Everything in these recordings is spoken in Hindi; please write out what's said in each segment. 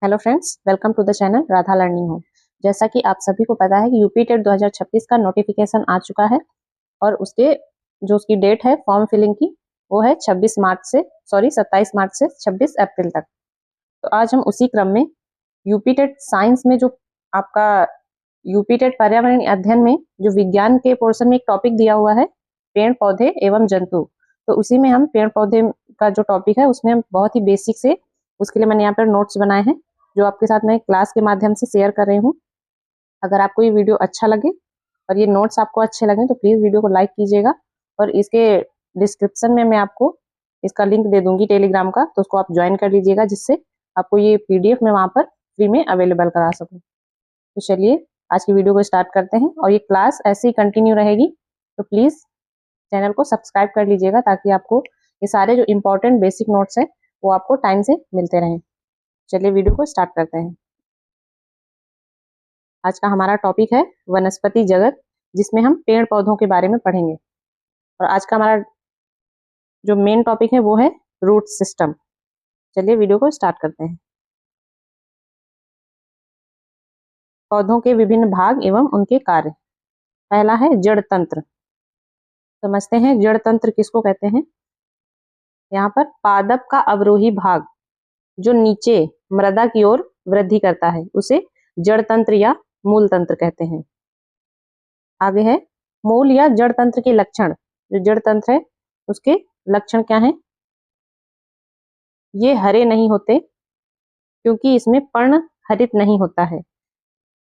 Hello friends, welcome to the channel Radha learning home. जैसा कि आप सभी को पता है कि यूपी टेट 2026 का नोटिफिकेशन आ चुका है और उसकी डेट है फॉर्म फिलिंग की, वो है 27 मार्च से 26 अप्रैल तक। तो आज हम उसी क्रम में यूपी टेट साइंस में जो आपका यूपी टेट पर्यावरण अध्ययन में जो विज्ञान के पोर्शन में एक टॉपिक दिया हुआ है, पेड़ पौधे एवं जंतु। तो उसी में हम पेड़ पौधे का जो टॉपिक है उसमें हम बहुत ही बेसिक से उसके लिए मैंने यहाँ पर नोट्स बनाए हैं जो आपके साथ मैं क्लास के माध्यम से शेयर कर रही हूँ। अगर आपको ये वीडियो अच्छा लगे और ये नोट्स आपको अच्छे लगे तो प्लीज़ वीडियो को लाइक कीजिएगा और इसके डिस्क्रिप्शन में मैं आपको इसका लिंक दे दूंगी टेलीग्राम का, तो उसको आप ज्वाइन कर लीजिएगा जिससे आपको ये पीडीएफ मैं वहाँ पर फ्री में अवेलेबल करा सकूँ। तो चलिए आज की वीडियो को स्टार्ट करते हैं और ये क्लास ऐसे ही कंटिन्यू रहेगी, तो प्लीज़ चैनल को सब्सक्राइब कर लीजिएगा ताकि आपको ये सारे जो इम्पोर्टेंट बेसिक नोट्स हैं वो आपको टाइम से मिलते रहें। चलिए वीडियो को स्टार्ट करते हैं। आज का हमारा टॉपिक है वनस्पति जगत, जिसमें हम पेड़ पौधों के बारे में पढ़ेंगे। और आज का हमारा जो मेन टॉपिक है वो है रूट सिस्टम। चलिए वीडियो को स्टार्ट करते हैं। पौधों के विभिन्न भाग एवं उनके कार्य। पहला है जड़ तंत्र। समझते हैं जड़ तंत्र किसको कहते हैं। यहाँ पर पादप का अवरोही भाग जो नीचे मृदा की ओर वृद्धि करता है उसे जड़ तंत्र या मूल तंत्र कहते हैं। आगे है मूल या जड़ तंत्र के लक्षण। जो जड़ तंत्र है उसके लक्षण क्या हैं। ये हरे नहीं होते क्योंकि इसमें पर्ण हरित नहीं होता है।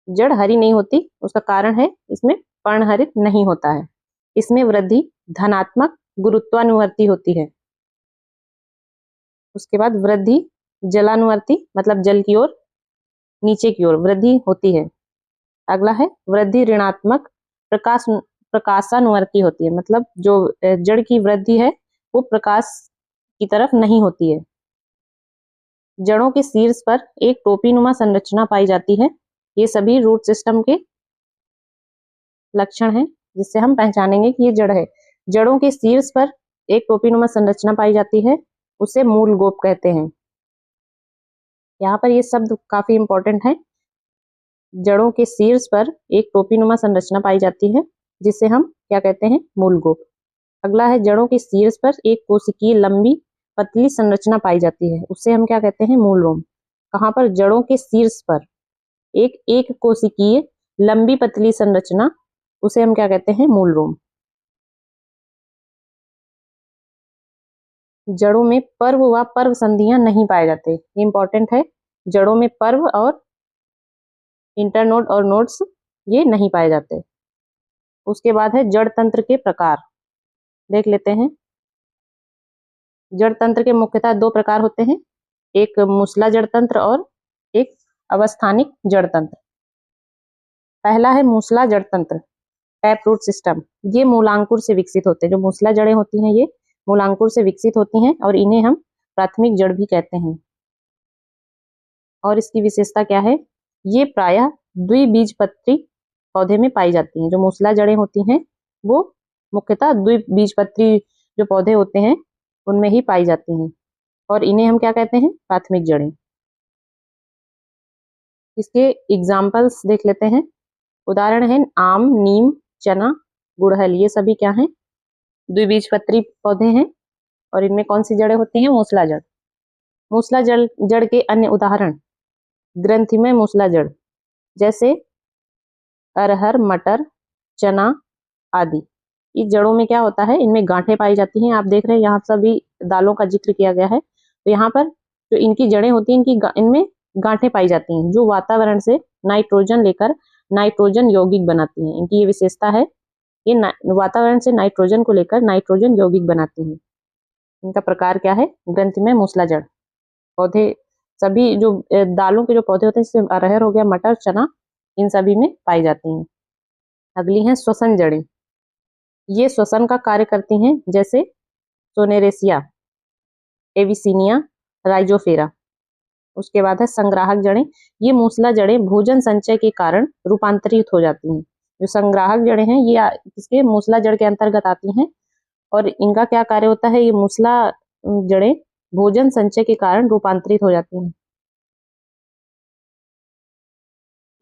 जड़ हरी नहीं होती उसका कारण है इसमें पर्ण हरित नहीं होता है। इसमें वृद्धि धनात्मक गुरुत्वानुवर्ती होती है। उसके बाद वृद्धि जलानुवर्ती, मतलब जल की ओर नीचे की ओर वृद्धि होती है। अगला है वृद्धि ऋणात्मक प्रकाशानुवर्ती होती है, मतलब जो जड़ की वृद्धि है वो प्रकाश की तरफ नहीं होती है। जड़ों के शीर्ष पर एक टोपीनुमा संरचना पाई जाती है। ये सभी रूट सिस्टम के लक्षण हैं जिससे हम पहचानेंगे कि ये जड़ है। जड़ों के शीर्ष पर एक टोपीनुमा संरचना पाई जाती है, उसे मूल गोप कहते हैं। यहाँ पर ये शब्द काफी इंपॉर्टेंट है। जड़ों के शीर्ष पर एक टोपीनुमा संरचना पाई जाती है जिसे हम क्या कहते हैं, मूल गोप। अगला है जड़ों के शीर्ष पर एक कोशिकीय लंबी पतली संरचना पाई जाती है, उससे हम क्या कहते हैं, मूल रोम। कहाँ पर, जड़ों के शीर्ष पर एक कोशिकीय लंबी पतली संरचना, उसे हम क्या कहते हैं, मूल रोम। जड़ों में पर्व व पर्व संधियां नहीं पाए जाते, ये इंपॉर्टेंट है। जड़ों में पर्व और इंटरनोड और नोड्स ये नहीं पाए जाते। उसके बाद है जड़ तंत्र के प्रकार, देख लेते हैं। जड़ तंत्र के मुख्यतः दो प्रकार होते हैं, एक मूसला जड़ तंत्र और एक अवस्थानिक जड़ तंत्र। पहला है मूसला जड़ तंत्र, टैप रूट सिस्टम। ये मूलांकुर से विकसित होते हैं। जो मूसला जड़ें होती हैं ये मूलांकुर से विकसित होती हैं और इन्हें हम प्राथमिक जड़ भी कहते हैं। और इसकी विशेषता क्या है, ये प्रायः द्विबीजपत्री पौधे में पाई जाती हैं। जो मूसला जड़ें होती हैं वो मुख्यतः द्विबीजपत्री जो पौधे होते हैं उनमें ही पाई जाती हैं और इन्हें हम क्या कहते हैं, प्राथमिक जड़ें। इसके एग्जाम्पल्स देख लेते हैं। उदाहरण है आम, नीम, चना, गुड़हल, ये सभी क्या हैं, द्विबीजपत्री पौधे हैं और इनमें कौन सी जड़ें होती हैं, मूसला जड़। मूसला जड़ के अन्य उदाहरण ग्रंथिमय मूसला जड़ जैसे अरहर, मटर, चना आदि। इस जड़ों में क्या होता है, इनमें गांठें पाई जाती हैं। आप देख रहे हैं यहाँ सभी दालों का जिक्र किया गया है, तो यहाँ पर जो इनकी जड़ें होती हैं इनमें गांठें पाई जाती हैं जो वातावरण से नाइट्रोजन लेकर नाइट्रोजन यौगिक बनाती हैं। इनकी ये विशेषता है, ये वातावरण से नाइट्रोजन को लेकर नाइट्रोजन यौगिक बनाती हैं। इनका प्रकार क्या है, ग्रंथिमय मूसला जड़ पौधे। सभी जो दालों के जो पौधे होते हैं जैसे अरहर हो गया, मटर, चना, इन सभी में पाई जाती हैं। अगली है श्वसन जड़ें। ये श्वसन का कार्य करती हैं जैसे सोनेरेसिया, एविसिनिया, राइजोफेरा। उसके बाद है संग्राहक जड़ें। ये मूसला जड़ें भोजन संचय के कारण रूपांतरित हो जाती हैं। जो संग्राहक जड़ें हैं ये इसके मूसला जड़ के अंतर्गत आती हैं और इनका क्या कार्य होता है, ये मूसला जड़ें भोजन संचय के कारण रूपांतरित हो जाती हैं।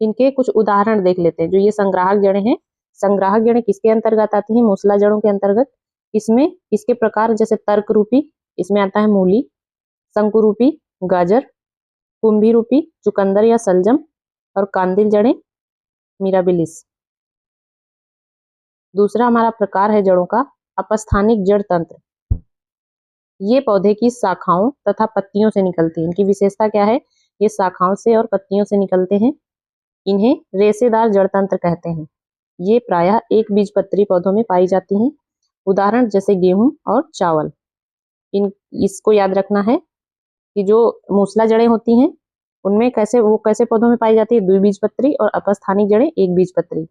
इनके कुछ उदाहरण देख लेते हैं। जो ये संग्राहक जड़ें हैं, संग्राहक जड़ें किसके अंतर्गत आती हैं? मूसला जड़ों के अंतर्गत। इसमें इसके प्रकार जैसे तर्क रूपी, इसमें आता है मूली, शंकुरूपी गाजर, कुंभी रूपी चुकंदर या सलजम, और कांदिल जड़ें मिराबिलिस। दूसरा हमारा प्रकार है जड़ों का अपस्थानिक जड़ तंत्र। ये पौधे की शाखाओं तथा पत्तियों से निकलती हैं। इनकी विशेषता क्या है? ये शाखाओं से और पत्तियों से निकलते हैं। इन्हें रेशेदार जड़ तंत्र कहते हैं। ये प्रायः एक बीजपत्री पौधों में पाई जाती हैं। उदाहरण जैसे गेहूं और चावल। इसको याद रखना है कि जो मूसला जड़ें होती हैं उनमें कैसे पौधों में पाई जाती है? द्विबीजपत्री, और अपस्थानिक जड़ें एक बीजपत्री।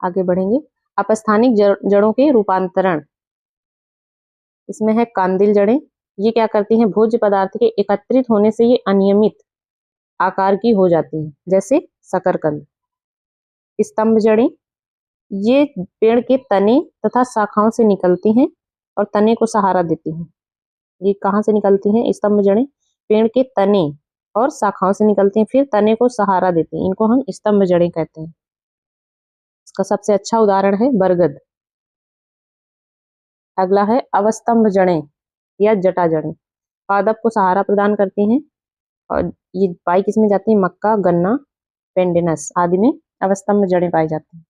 आगे बढ़ेंगे। अपस्थानिक जड़ों के रूपांतरण। इसमें है कांदिल जड़ें। ये क्या करती हैं? भोज्य पदार्थ के एकत्रित होने से ये अनियमित आकार की हो जाती हैं, जैसे शकरकंद। स्तंभ जड़ें, ये पेड़ के तने तथा शाखाओं से निकलती हैं और तने को सहारा देती हैं। ये कहाँ से निकलती हैं? स्तंभ जड़ें पेड़ के तने और शाखाओं से निकलती हैं, फिर तने को सहारा देती हैं। इनको हम स्तंभ जड़ें कहते हैं। इसका सबसे अच्छा उदाहरण है बरगद। अगला है अवस्तंभ जड़ें या जटा जड़ें। पादप को सहारा प्रदान करती हैं और ये पाई किसमें जाती है? मक्का, गन्ना, पेंडेनस आदि में अवस्तंभ जड़ें पाई जाती हैं।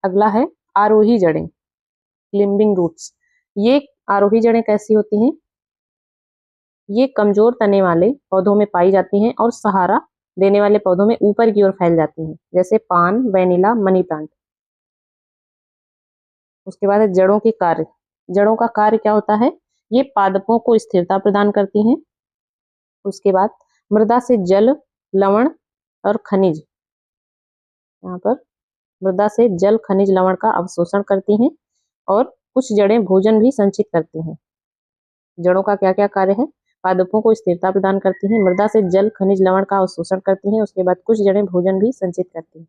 अगला है आरोही जड़ें, क्लिम्बिंग रूट्स। ये आरोही जड़ें कैसी होती हैं? ये कमजोर तने वाले पौधों में पाई जाती हैं और सहारा देने वाले पौधों में ऊपर की ओर फैल जाती हैं, जैसे पान, वेनिला, मनी प्लांट। उसके बाद है जड़ों के कार्य। जड़ों का कार्य क्या होता है? ये पादपों को स्थिरता प्रदान करती हैं। उसके बाद मृदा से जल, लवण और खनिज, यहाँ पर मृदा से जल, खनिज, लवण का अवशोषण करती हैं और कुछ जड़ें भोजन भी संचित करती हैं। जड़ों का क्या क्या कार्य है? पादपों को स्थिरता प्रदान करती हैं, मृदा से जल, खनिज, लवण का अवशोषण करती हैं। उसके बाद कुछ जड़ें भोजन भी संचित करती हैं।